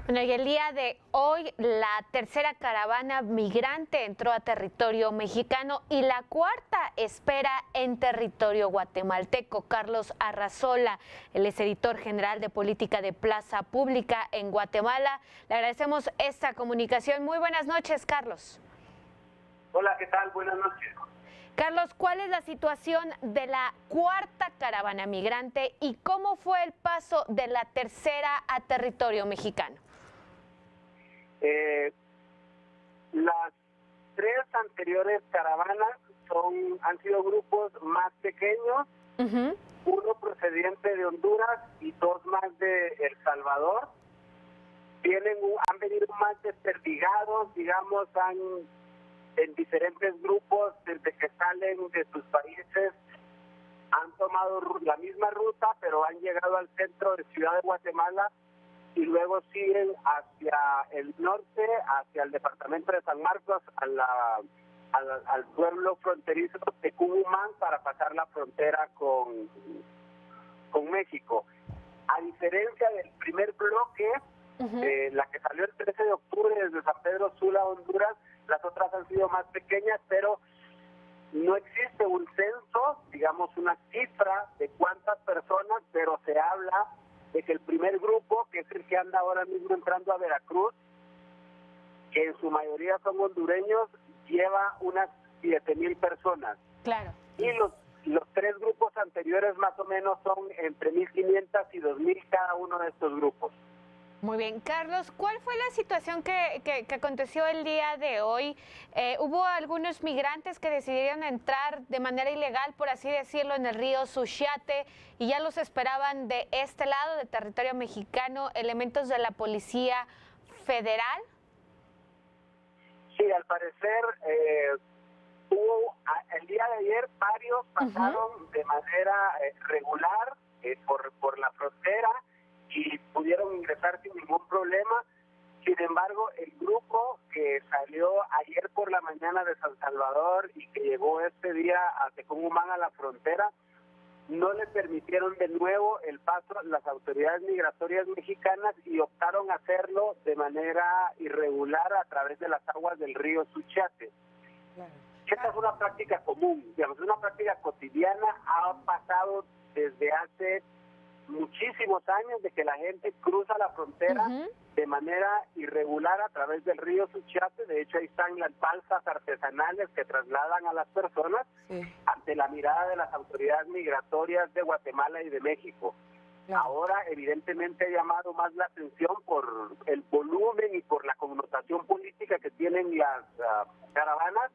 Bueno, y el día de hoy la tercera caravana migrante entró a territorio mexicano y la cuarta espera en territorio guatemalteco. Carlos Arrazola, él es editor general de política de Plaza Pública en Guatemala. Le agradecemos esta comunicación. Muy buenas noches, Carlos. Hola, ¿qué tal? Buenas noches. Carlos, ¿cuál es la situación de la cuarta caravana migrante y cómo fue el paso de la tercera a territorio mexicano? Las tres anteriores caravanas han sido grupos más pequeños, uno procedente de Honduras y dos más de El Salvador. Han venido más desperdigados, digamos, en diferentes grupos desde que salen de sus países, han tomado la misma ruta, pero han llegado al centro de Ciudad de Guatemala y luego siguen hacia el norte, hacia el departamento de San Marcos, al pueblo fronterizo de Cumumán para pasar la frontera con México. A diferencia del primer bloque, la que salió el 13 de octubre desde San Pedro Sula, Honduras, las otras han sido más pequeñas, pero no existe un censo, digamos una cifra de cuántas personas, pero se habla de que el primer grupo, que es el que anda ahora mismo entrando a Veracruz, que en su mayoría son hondureños, lleva unas 7,000 personas. Claro. Y los tres grupos anteriores más o menos son entre 1,500 y 2,000 cada uno de estos grupos. Muy bien, Carlos, ¿cuál fue la situación que aconteció el día de hoy? Hubo algunos migrantes que decidieron entrar de manera ilegal, por así decirlo, en el río Suchiate y ya los esperaban de este lado, de territorio mexicano, elementos de la Policía Federal. Sí, al parecer el día de ayer varios pasaron de manera regular por la frontera y pudieron ingresar sin ningún problema. Sin embargo, el grupo que salió ayer por la mañana de San Salvador y que llegó este día a Tecumumán, a la frontera, no le permitieron de nuevo el paso a las autoridades migratorias mexicanas y optaron a hacerlo de manera irregular a través de las aguas del río Suchiate. Claro. Esta es una práctica común, digamos, una práctica cotidiana, ha pasado desde hace muchísimos años de que la gente cruza la frontera de manera irregular a través del río Suchiate. De hecho, ahí están las balsas artesanales que trasladan a las personas ante la mirada de las autoridades migratorias de Guatemala y de México. Claro. Ahora, evidentemente, ha llamado más la atención por el volumen y por la connotación política que tienen las caravanas,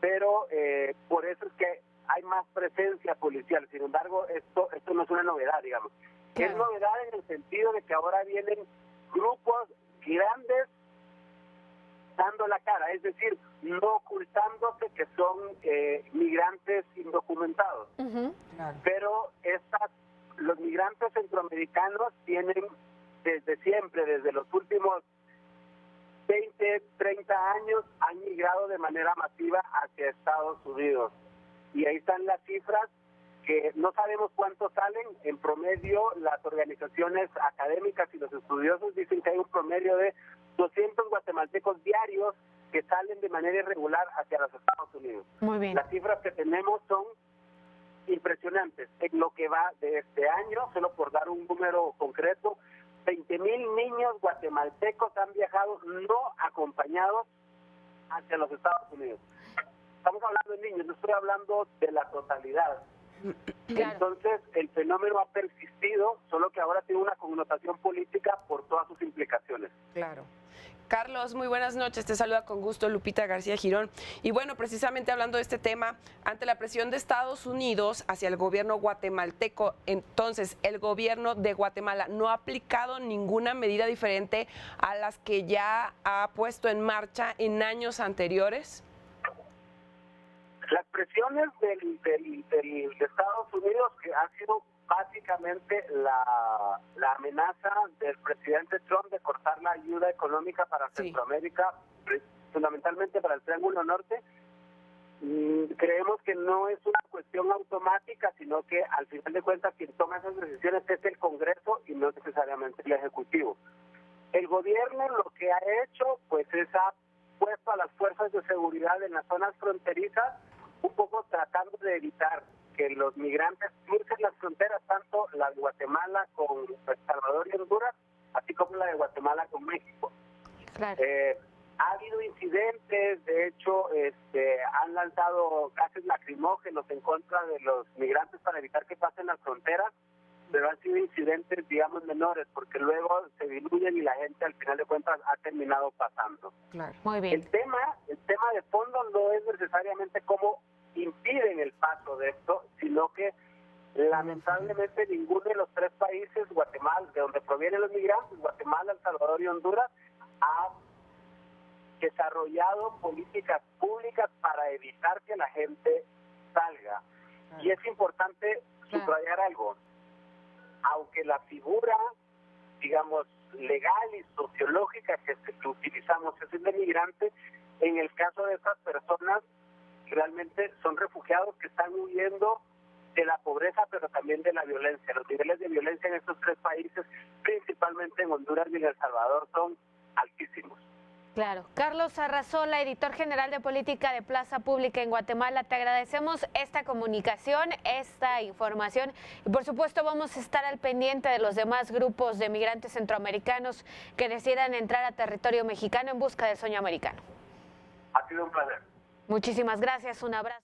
pero por eso es que hay más presencia policial. Sin embargo, esto no es una novedad, digamos. Claro. Es novedad en el sentido de que ahora vienen grupos grandes dando la cara, es decir, no ocultándose que son migrantes indocumentados. Claro. Pero los migrantes centroamericanos tienen desde siempre, desde los últimos 20, 30 años, han migrado de manera masiva hacia Estados Unidos. Y ahí están las cifras, que no sabemos cuántos salen. En promedio, las organizaciones académicas y los estudiosos dicen que hay un promedio de 200 guatemaltecos diarios que salen de manera irregular hacia los Estados Unidos. Muy bien. Las cifras que tenemos son impresionantes. En lo que va de este año, solo por dar un número concreto, 20,000 niños guatemaltecos han viajado no acompañados hacia los Estados Unidos. Estamos hablando de niños, no estoy hablando de la totalidad. Claro. Entonces, el fenómeno ha persistido, solo que ahora tiene una connotación política por todas sus implicaciones. Claro. Carlos, muy buenas noches. Te saluda con gusto Lupita García Girón. Y bueno, precisamente hablando de este tema, ante la presión de Estados Unidos hacia el gobierno guatemalteco, entonces, ¿el gobierno de Guatemala no ha aplicado ninguna medida diferente a las que ya ha puesto en marcha en años anteriores? Las presiones de Estados Unidos, que ha sido básicamente la amenaza del presidente Trump de cortar la ayuda económica para Centroamérica, fundamentalmente para el Triángulo Norte, creemos que no es una cuestión automática, sino que al final de cuentas quien toma esas decisiones es el Congreso y no necesariamente el Ejecutivo. El gobierno lo que ha hecho, pues es ha puesto a las fuerzas de seguridad en las zonas fronterizas, un poco tratando de evitar que los migrantes crucen las fronteras, tanto la de Guatemala con El Salvador y Honduras, así como la de Guatemala con México. Claro. Ha habido incidentes, de hecho, han lanzado gases lacrimógenos en contra de los migrantes para evitar que pasen las fronteras, pero han sido incidentes, digamos, menores, porque luego se diluyen y la gente al final de cuentas ha terminado pasando. Claro. Muy bien. El tema de fondo no es necesariamente cómo impiden el paso de esto, sino que lamentablemente ninguno de los tres países, Guatemala, de donde provienen los migrantes, Guatemala, El Salvador y Honduras, ha desarrollado políticas públicas para evitar que la gente salga. Y es importante subrayar algo. Aunque la figura, digamos, legal y sociológica que utilizamos es el de migrante, en el caso de estas personas realmente son refugiados que están huyendo de la pobreza, pero también de la violencia. Los niveles de violencia en estos tres países, principalmente en Honduras y en El Salvador, son altísimos. Claro. Carlos Arrazola, editor general de Política de Plaza Pública en Guatemala, te agradecemos esta comunicación, esta información y por supuesto vamos a estar al pendiente de los demás grupos de migrantes centroamericanos que decidan entrar a territorio mexicano en busca del sueño americano. Ha sido un placer. Muchísimas gracias, un abrazo.